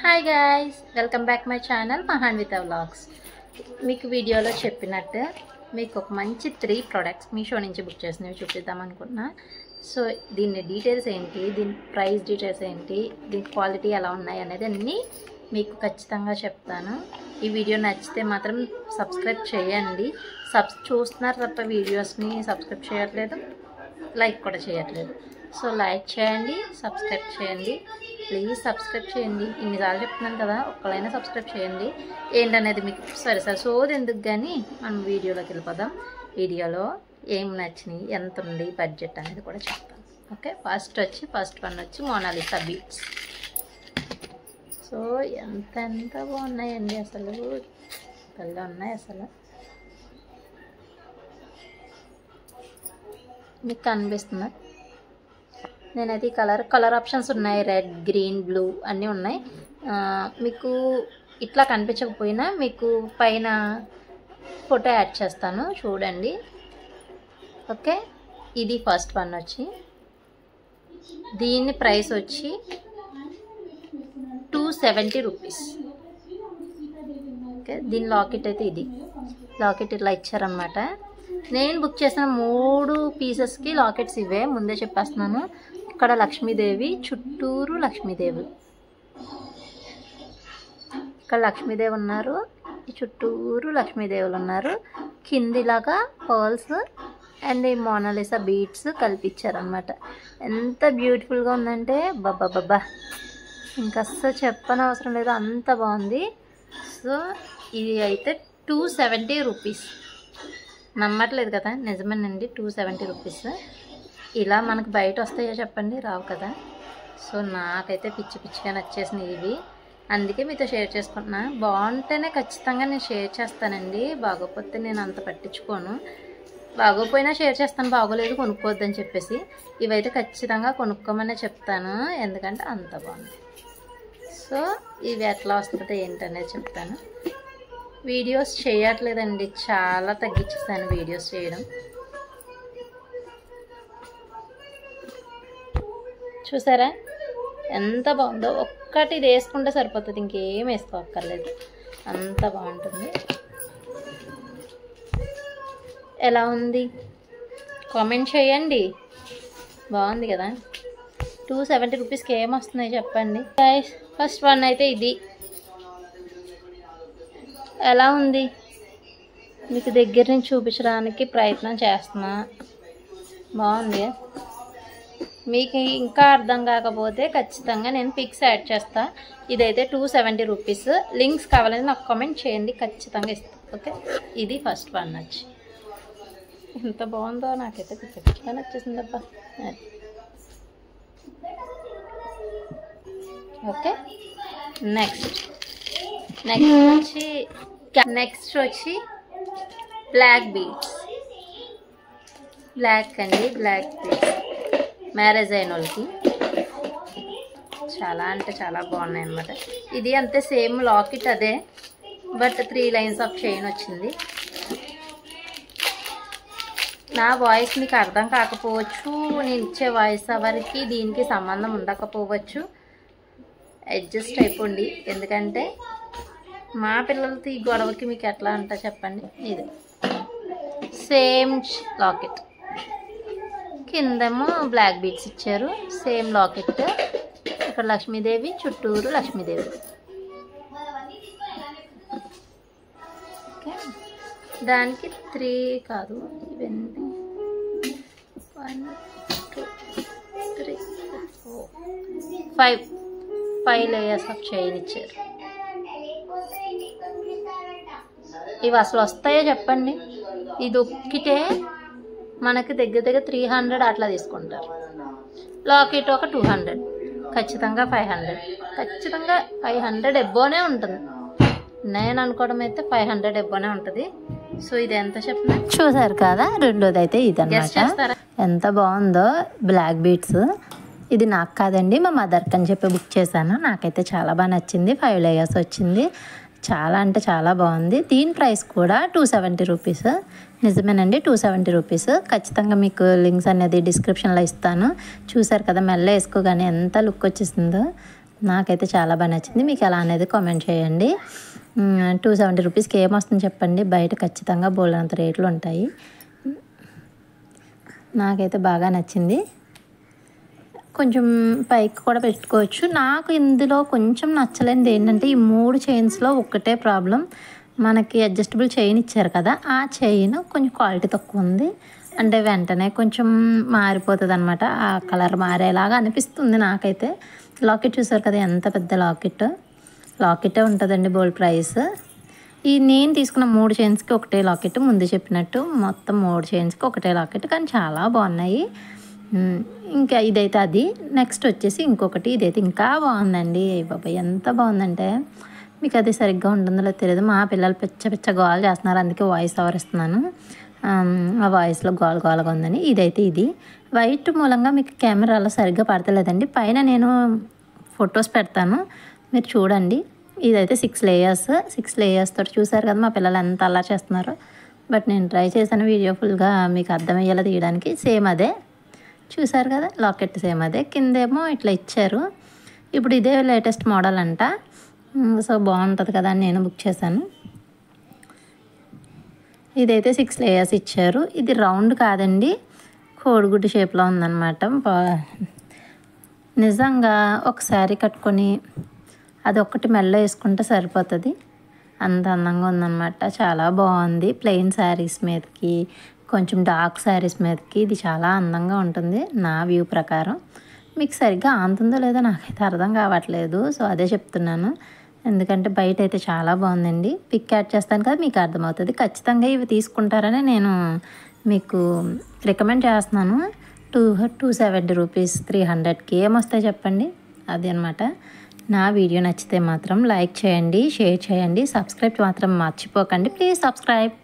Hi guys, welcome back my channel Mahanvitha vlogs. మీకు వీడియోలో చెప్పినట్టు మీకు ఒక మంచి 3 ప్రోడక్ట్స్ మీషో నుంచి బుక్ చేసినవి చూపిద్దాం అనుకున్నా. సో దీని డీటెయిల్స్ ఏంటి, దీని ప్రైస్ డీటెయిల్స్ ఏంటి, దీని క్వాలిటీ ఎలా ఉన్నాయి అనేది అన్నీ మీకు ఖచ్చితంగా చెప్తాను. ఈ వీడియో నచ్చితే మాత్రం సబ్స్క్రైబ్ చేయండి. చూస్తున్నారు తప్ప వీడియోస్ని సబ్స్క్రైబ్ చేయట్లేదు, లైక్ కూడా చేయట్లేదు. సో లైక్ చేయండి, సబ్స్క్రైబ్ చేయండి, ప్లీజ్ సబ్స్క్రైబ్ చేయండి. ఇన్నిసార్లు చెప్తున్నాను కదా, ఒక్కలైనా సబ్స్క్రైబ్ చేయండి. ఏంటనేది మీకు సరే సోది ఎందుకు కానీ మనం వీడియోలోకి వెళ్ళిపోదాం. వీడియోలో ఏం నచ్చినాయి, ఎంత ఉంది బడ్జెట్ అనేది కూడా చెప్తాను. ఓకే, ఫస్ట్ వన్ వచ్చి మోనాలిసా బీట్స్. సో ఎంత బాగున్నాయండి, అసలు భలే ఉన్నాయి. అసలు మీకు కనిపిస్తుందా? నేనైతే ఈ కలర్ ఆప్షన్స్ ఉన్నాయి, రెడ్, గ్రీన్, బ్లూ అన్నీ ఉన్నాయి. మీకు ఇట్లా కనిపించకపోయినా మీకు పైన ఫోటో యాడ్ చేస్తాను, చూడండి. ఓకే, ఇది ఫస్ట్ వన్ వచ్చి, దీని ప్రైస్ వచ్చి 270 రూపీస్. ఓకే, దీని లాకెట్ అయితే ఇది లాకెట్ ఇట్లా ఇచ్చారనమాట. నేను బుక్ చేసిన 3 పీసెస్కి లాకెట్స్ ఇవే, ముందే చెప్పేస్తున్నాను. ఇక్కడ లక్ష్మీదేవి, చుట్టూరు లక్ష్మీదేవి, ఇక్కడ లక్ష్మీదేవి ఉన్నారు, చుట్టూరు లక్ష్మీదేవులు ఉన్నారు. కిందిలాగా పర్ల్స్ అండ్ ఈ మోనాలిసా బీట్స్ కల్పించారనమాట. ఎంత బ్యూటిఫుల్గా ఉందంటే బాబా, ఇంకా అస్సలు చెప్పనవసరం లేదు, అంత బాగుంది. సో ఇది అయితే 270 రూపీస్. నమ్మట్లేదు కదా, నిజమేనండి, 270 రూపీస్. ఇలా మనకు బయట వస్తాయో చెప్పండి, రావు కదా. సో నాకైతే పిచ్చిగా నచ్చేసినాయి ఇవి, అందుకే మీతో షేర్ చేసుకుంటున్నా. బాగుంటేనే ఖచ్చితంగా నేను షేర్ చేస్తానండి, బాగోపోతే నేను అంత పట్టించుకోను. బాగోపోయినా షేర్ చేస్తాను, బాగోలేదు కొనుక్కోవద్దని చెప్పేసి. ఇవైతే ఖచ్చితంగా కొనుక్కోమనే చెప్తాను, ఎందుకంటే అంత బాగుంది. సో ఇవి ఎట్లా వస్తుందో ఏంటనేది చెప్తాను. వీడియోస్ చేయట్లేదండి, చాలా తగ్గించేసాను వీడియోస్ చేయడం. చూసారా ఎంత బాగుందో, ఒక్కటి ఇది వేసుకుంటే సరిపోతుంది, ఇంకేం వేసుకోక్కర్లేదు, అంత బాగుంటుంది. ఎలా ఉంది కామెంట్ చేయండి, బాగుంది కదా. 270 రూపీస్కి ఏమొస్తున్నాయి చెప్పండి. ఫస్ట్ వన్ అయితే ఇది ఎలా ఉంది మీకు దగ్గర నుంచి చూపించడానికి ప్రయత్నం చేస్తున్నా. బాగుంది. మీకు ఇంకా అర్థం కాకపోతే ఖచ్చితంగా నేను పిక్స్ యాడ్ చేస్తా. ఇదైతే 270 రూపీస్. లింక్స్ కావాలని నాకు కామెంట్ చేయండి, ఖచ్చితంగా ఇస్తాను. ఓకే, ఇది ఫస్ట్ వన్ వచ్చి ఎంత బాగుందో, నాకైతే పిచ్చిగా నచ్చేసిందబ్బా. ఓకే, నెక్స్ట్ వచ్చి black beads. Black beads marriage అయిన వాళ్ళకి చాలా అంటే చాలా బాగున్నాయి అన్నమాట. ఇది అంతే, సేమ్ లాకెట్ అదే, బట్ 3 లైన్స్ ఆఫ్ చైన్ వచ్చింది. నా వాయిస్ మీకు అర్థం కాకపోవచ్చు, నేను ఇచ్చే వాయిస్ ఎవరికి దీనికి సంబంధం ఉండకపోవచ్చు, అడ్జస్ట్ అయిపోండి. ఎందుకంటే మా పిల్లలతో ఈ గొడవకి మీకు ఎట్లా అంటా చెప్పండి. ఇది సేమ్ లాకెట్, కిందేమో బ్లాక్ బీడ్స్ ఇచ్చారు, సేమ్ లాకెట్. ఇక్కడ లక్ష్మీదేవి, చుట్టూరు లక్ష్మీదేవి. ఓకే, దానికి 3 కాదు, ఇవన్నీ 1 2 3 4 5 లేయర్స్ ఆఫ్ చైన్ ఇచ్చారు. ఇవి అసలు వస్తాయో చెప్పండి. ఇది ఒక్కటే మనకి దగ్గర 300 అట్లా తీసుకుంటారు. లాకెట్ ఒక 200, ఖచ్చితంగా 500, ఖచ్చితంగా 500 ఎబ్బోనే ఉంటుంది. నేను అనుకోవడం అయితే 500 ఎబ్బోనే ఉంటుంది. సో ఇది ఎంత చెప్పిన చూసారు కదా. రెండోది అయితే ఇదన్నమాట. ఎంత బాగుందో బ్లాక్ బీడ్స్. ఇది నాకు కాదండి, మా మదర్కి అని చెప్పి బుక్ చేశాను. నాకైతే చాలా బాగా నచ్చింది. 5 లేయర్స్ వచ్చింది, చాలా అంటే చాలా బాగుంది. దీని ప్రైస్ కూడా 270 రూపీస్. నిజమేనండి, 270 రూపీస్. ఖచ్చితంగా మీకు లింక్స్ అనేది డిస్క్రిప్షన్లో ఇస్తాను. చూసారు కదా, మెల్ల వేసుకోగానే ఎంత లుక్ వచ్చేసిందో, నాకైతే చాలా బాగా నచ్చింది. మీకు ఎలా అనేది కామెంట్ చేయండి. 270 రూపీస్కి ఏమొస్తుంది చెప్పండి, బయట ఖచ్చితంగా బోలెడంత రేట్లు ఉంటాయి. నాకైతే బాగా నచ్చింది. కొంచెం పైకి కూడా పెట్టుకోవచ్చు. నాకు ఇందులో కొంచెం నచ్చలేనిది ఏంటంటే ఈ 3 చైన్స్లో ఒక్కటే ప్రాబ్లం, మనకి అడ్జస్టబుల్ చైన్ ఇచ్చారు కదా, ఆ చైన్ కొంచెం క్వాలిటీ తక్కువ ఉంది. అంటే వెంటనే కొంచెం మారిపోతుంది అనమాట, ఆ కలర్ మారేలాగా అనిపిస్తుంది నాకైతే. లాకెట్ చూసారు కదా, ఎంత పెద్ద లాకెట్టే ఉంటుందండి బోల్డ్ ప్రైస్. నేను తీసుకున్న 3 చైన్స్కి ఒకటే లాకెట్, ముందు చెప్పినట్టు మొత్తం 3 చైన్స్కి ఒకటే లాకెట్, కానీ చాలా బాగున్నాయి. ఇంకా ఇదైతే అది. నెక్స్ట్ వచ్చేసి ఇంకొకటి, ఇదైతే ఇంకా బాగుందండి. బాబాయ్ ఎంత బాగుందంటే, మీకు అది సరిగ్గా ఉంటుందో తెలియదు, మా పిల్లలు పిచ్చ గోల్ చేస్తున్నారు, అందుకే వాయిస్ ఓవర్ ఇస్తున్నాను. ఆ వాయిస్లో గోలగా ఉందని. ఇదైతే ఇది వైట్ మూలంగా మీకు కెమెరాలో సరిగ్గా పడతలేదండి, పైన నేను ఫొటోస్ పెడతాను మీరు చూడండి. ఇదైతే 6 లేయర్స్ తోటి చూసారు కదా మా పిల్లలు ఎంత అలా చేస్తున్నారు. బట్ నేను ట్రై చేశాను వీడియో ఫుల్గా మీకు అర్థమయ్యేలా తీయడానికి. సేమ్ అదే చూసారు కదా, లాకెట్ సేమ్ అదే, కిందేమో ఇట్లా ఇచ్చారు. ఇప్పుడు ఇదే లేటెస్ట్ మోడల్ అంట, సో బాగుంటుంది కదా అని నేను బుక్ చేశాను. ఇదైతే 6 లేయర్స్ ఇచ్చారు. ఇది రౌండ్ కాదండి, కోడిగుడ్డు షేప్లో ఉందన్నమాట. నిజంగా ఒకసారి కట్టుకొని అది ఒక్కటి మెల్ల వేసుకుంటే సరిపోతుంది, అంత అందంగా ఉందన్నమాట. చాలా బాగుంది. ప్లెయిన్ శారీస్ మీదకి, కొంచెం డార్క్ శారీస్ మీదకి ఇది చాలా అందంగా ఉంటుంది నా వ్యూ ప్రకారం. మీకు సరిగ్గా ఆంతుందో లేదో నాకైతే అర్థం కావట్లేదు, సో అదే చెప్తున్నాను. ఎందుకంటే బయట అయితే చాలా బాగుందండి. పిక్ యాడ్ చేస్తాను కదా, మీకు అర్థమవుతుంది. ఖచ్చితంగా ఇవి తీసుకుంటారని నేను మీకు రికమెండ్ చేస్తున్నాను. 270 రూపీస్ 300కి ఏమొస్తాయి చెప్పండి, అది అనమాట. నా వీడియో నచ్చితే మాత్రం లైక్ చేయండి, షేర్ చేయండి, సబ్స్క్రైబ్ మాత్రం మర్చిపోకండి. Please subscribe.